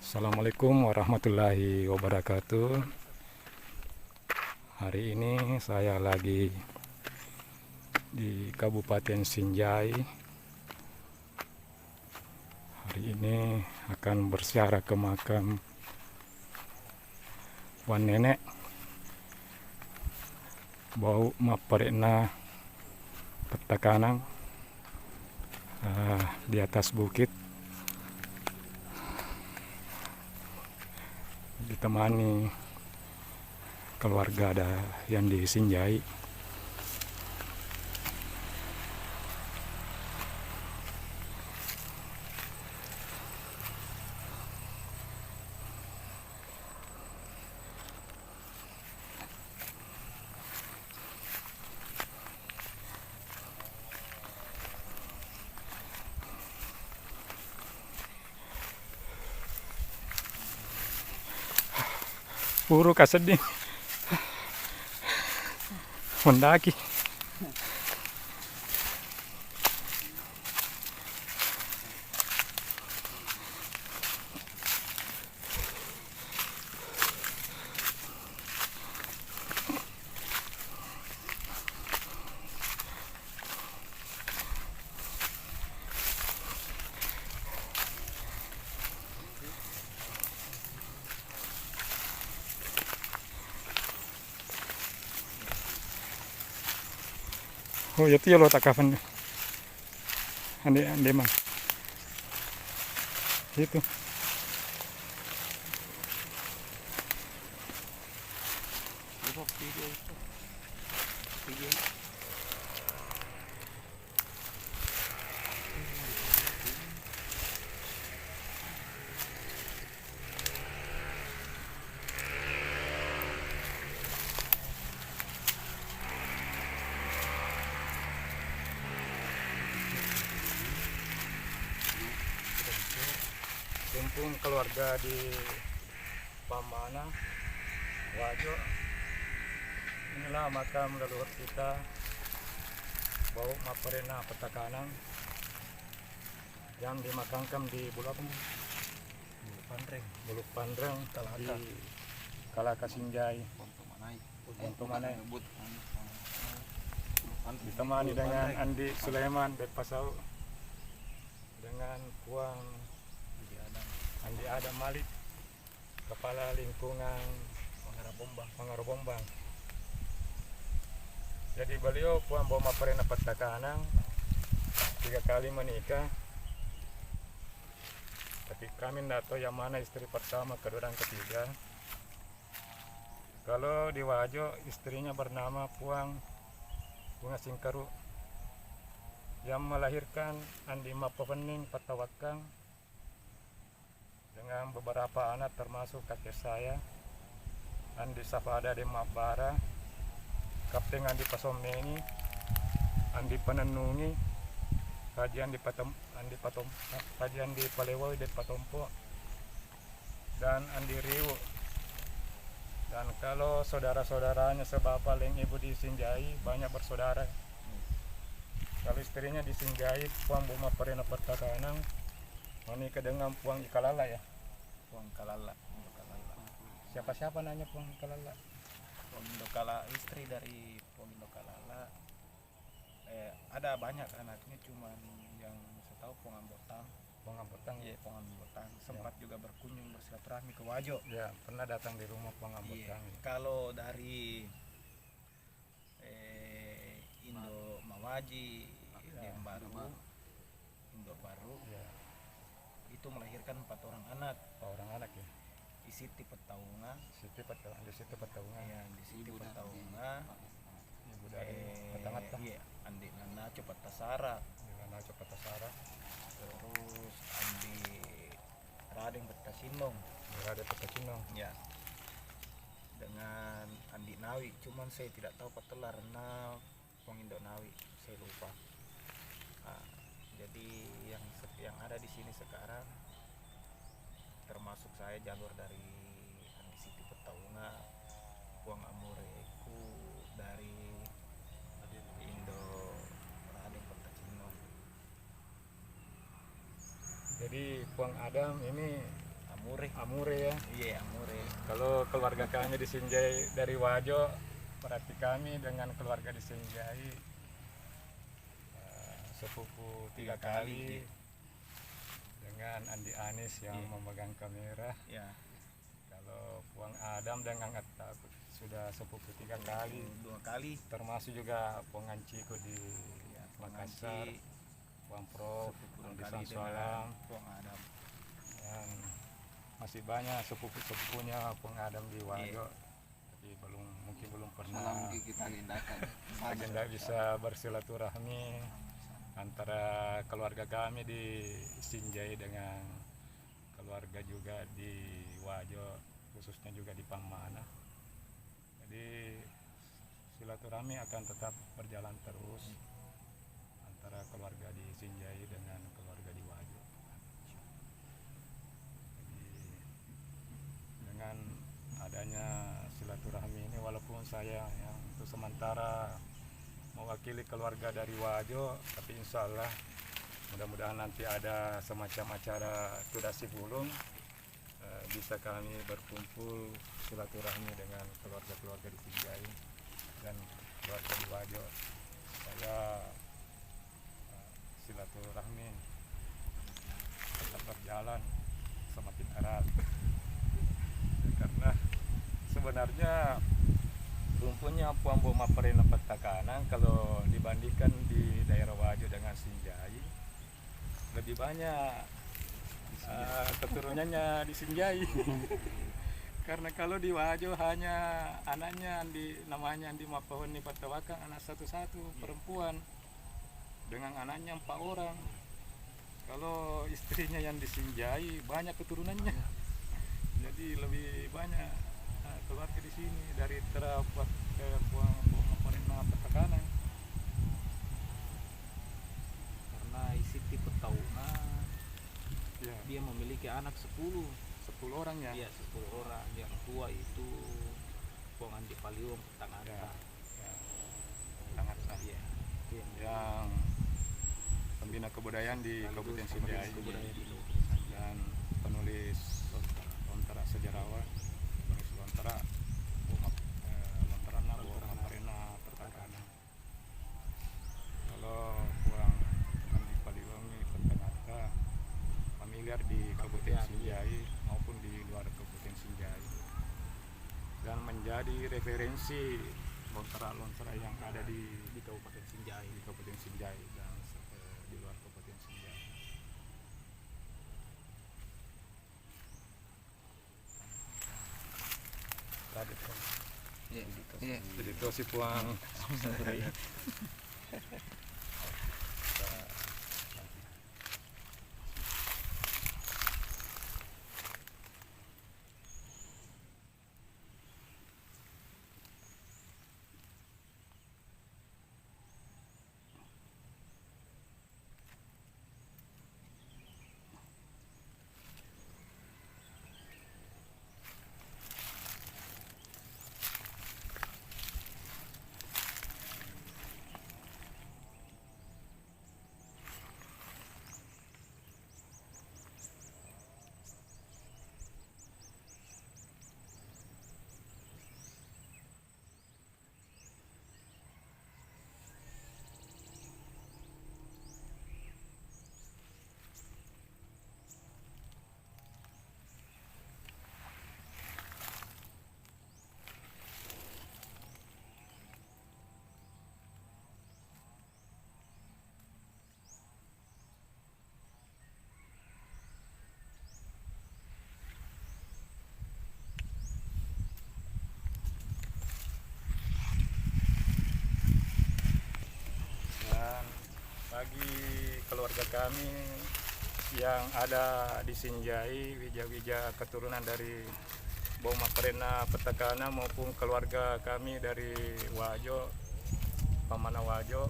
Assalamualaikum warahmatullahi wabarakatuh. Hari ini saya lagi di Kabupaten Sinjai. Hari ini akan berziarah ke makam Wan Nenek Bau Maparena Petakanang di atas bukit, ditemani keluarga ada yang di Sinjai. Puro kasedih mendaki. Oh itu ya lo tak kapan ande mang itu. Kumpul keluarga di Pamana, Wajo. Inilah makam leluhur kita, Bau Maparena Petakanang, yang dimakamkan di Buluk Pandreng di Kalaka Sinjai, Pontomanai. Ditemani dengan Andi Sulaiman Bedpasau, dengan Puang Andi Adam Malik, Kepala Lingkungan Mangarabombang. Jadi beliau Puang Bau Maparena Petakanang 3 kali menikah. Tapi kami tidak tahu yang mana istri pertama, kedua, dan ketiga. Kalau di Wajo istrinya bernama Puang Bunga Singkaru, yang melahirkan Andi Mapapening Patawakang dengan beberapa anak termasuk kakek saya Andi Safada de Mabara, Kapten Andi Pasomeni, Andi Penenungi, Kajian di Kajian di Palewoi de Patompo, dan Andi Riu. Dan kalau saudara-saudaranya sebapa leng ibu di Sinjai banyak bersaudara. Kalau istrinya di Sinjai Puang Bau Maparena Petakanang menikah dengan Puang Ikalala ya. Puang Kalala. Siapa nanya Puang Ikalala? Puang Indokalala, istri dari Puang Indokalala. Ada banyak anaknya, cuman yang saya tahu Puang Ambotang. Puang Ambotang. Iya, Puang Ambotang. Sempat juga berkunjung bersilaturahmi ke Wajo. Ya, pernah datang di rumah Puang Ambotang. Iya. Kalau dari Indo Mawaji yang baru, Indo baru. Ya. Itu melahirkan 4 orang anak. 4 orang anak ya. Di Siti Petaunga. Di situ Petaunga. Ya, di Siti Petaunga. Ibu dari Petangat. Iya, Andi Nana Cepat Tasara. Dengan Cepat Tasara. Terus Pacinong. Ya, dengan Andi Nawi, cuman saya tidak tahu Patelarna Wong Indo Nawi, saya lupa. Nah, jadi yang ada di sini sekarang termasuk saya jalur dari Andi Siti Petaunga, Wong Amureku dari Indo Raden Pacinong. Jadi Puang Adam ini Amure ya. Iya, Amure. Kalau keluarga kami di Sinjai dari Wajo, berarti kami dengan keluarga di Sinjai sepupu 3 kali dengan Andi Anis yang memegang kamera. Ya, Kalau Puang Adam dengan Atta sudah sepupu 3 kali, 2 kali. termasuk juga Puang Anciku di Makassar, Puang Prof, Sepupu di kali Sansualam, dengan Wong Adam. dan masih banyak sepupu-sepupunya Puang Adam di Wajo, tapi mungkin belum pernah agenda bisa bersilaturahmi antara keluarga kami di Sinjai dengan keluarga juga di Wajo, khususnya juga di Pamana. Jadi silaturahmi akan tetap berjalan terus antara keluarga di Sinjai dengan keluarga di Wajo. Jadi dengan adanya silaturahmi ini, walaupun saya yang untuk sementara mewakili keluarga dari Wajo, tapi insya Allah mudah-mudahan nanti ada semacam acara tudasi bulung, bisa kami berkumpul silaturahmi dengan keluarga-keluarga di Sinjai dan keluarga di Wajo. Saya silaturahmi tetap berjalan semakin erat, karena sebenarnya rumputnya Puang Boma Perena Petakanan kalau dibandingkan di daerah Wajo dengan Sinjai lebih banyak keturunannya di Sinjai. Karena kalau di Wajo hanya anaknya namanya Andi Mapahoni Patawakang, anak satu-satu perempuan dengan anaknya 4 orang. Kalau istrinya yang di Sinjai banyak keturunannya, jadi lebih banyak keluarga di sini dari Terapuat ke Puang Boma Perena Petakanan. Karena Siti Petaunga Ya, dia memiliki anak 10 orang ya. Iya, 10 orang. Yang tua itu Puang Andi Paliwong Petangata. Ya, sangat lah. Iya, itu Yang pembina kebudayaan di Kabupaten Sinjai budaya di dan penulis lontara sejarawan, penulis lontara Lontara Boma Perena Petakanan. Kalau Puang Andi Paliwangi Petangata familiar di Kabupaten Sinjai maupun di luar Kabupaten Sinjai, dan menjadi referensi lontara-lontara yang ada di Kabupaten Sinjai. Kabupaten Sinjai dan di luar Kabupaten Sinjai. Jadi itu si Puang. Bagi keluarga kami yang ada di Sinjai, wija-wija keturunan dari Boma Perena Petakana maupun keluarga kami dari Wajo, Pamana Wajo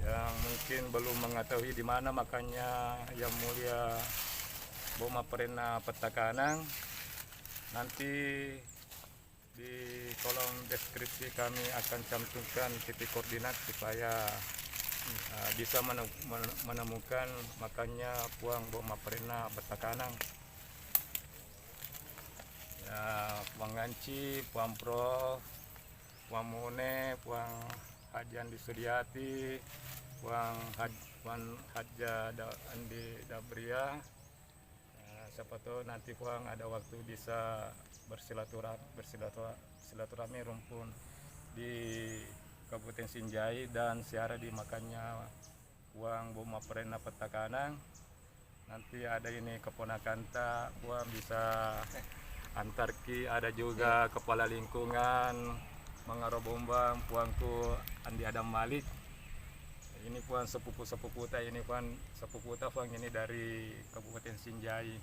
yang mungkin belum mengetahui di mana makanya Yang Mulia Boma Perena Petakana, nanti di kolom deskripsi kami akan cantumkan titik koordinat supaya bisa menemukan makanya Puang Boma Perena Petakana. Ya, Puang Nganci, Puang Pro, Puang Mune, Puang Haji Andi Sudiati, Puang Haja Andi Dabria. Siapa tahu nanti Puang ada waktu bisa bersilaturahmi rumpun di Kabupaten Sinjai dan siara di makanya Puang Boma Perena Petakana. Nanti ada ini keponakan tak Puang bisa antarki, ada juga kepala lingkungan Mengarobombang Puangku Andi Adam Malik. Ini Puang sepupu ta ini Puang sepupu ta Puang ini dari Kabupaten Sinjai.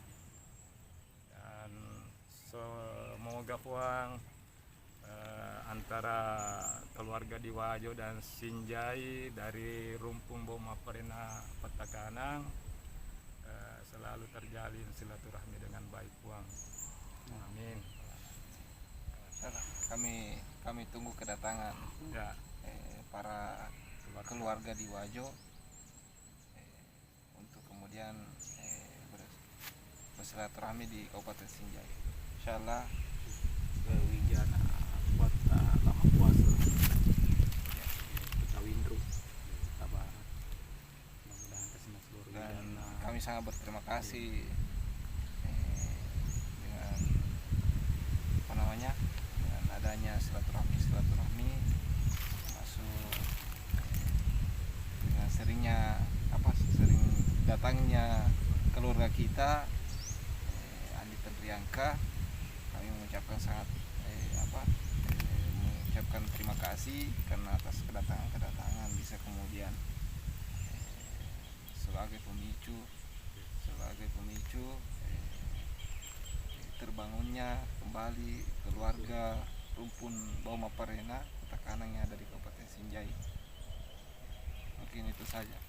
Dan semoga Puang antara keluarga di Wajo dan Sinjai dari Rumpun Boma Perena Petakana selalu terjalin silaturahmi dengan baik Puang. Amin. Kami tunggu kedatangan Ya, para keluarga di Wajo untuk kemudian bersilaturahmi di Kabupaten Sinjai. Insyaallah Wijana buat lama puasa kita Windru kabar mudah-mudahan kesini seluruh dan Wijana. kami sangat berterima kasih dengan dengan adanya silaturahmi masuk dengan sering datangnya keluarga kita Andi Tendriangka. Kami mengucapkan mengucapkan terima kasih karena atas kedatangan bisa kemudian sebagai pemicu terbangunnya kembali keluarga Rumpun Boma Perena Petakana yang ada di Kabupaten Sinjai. Mungkin itu saja.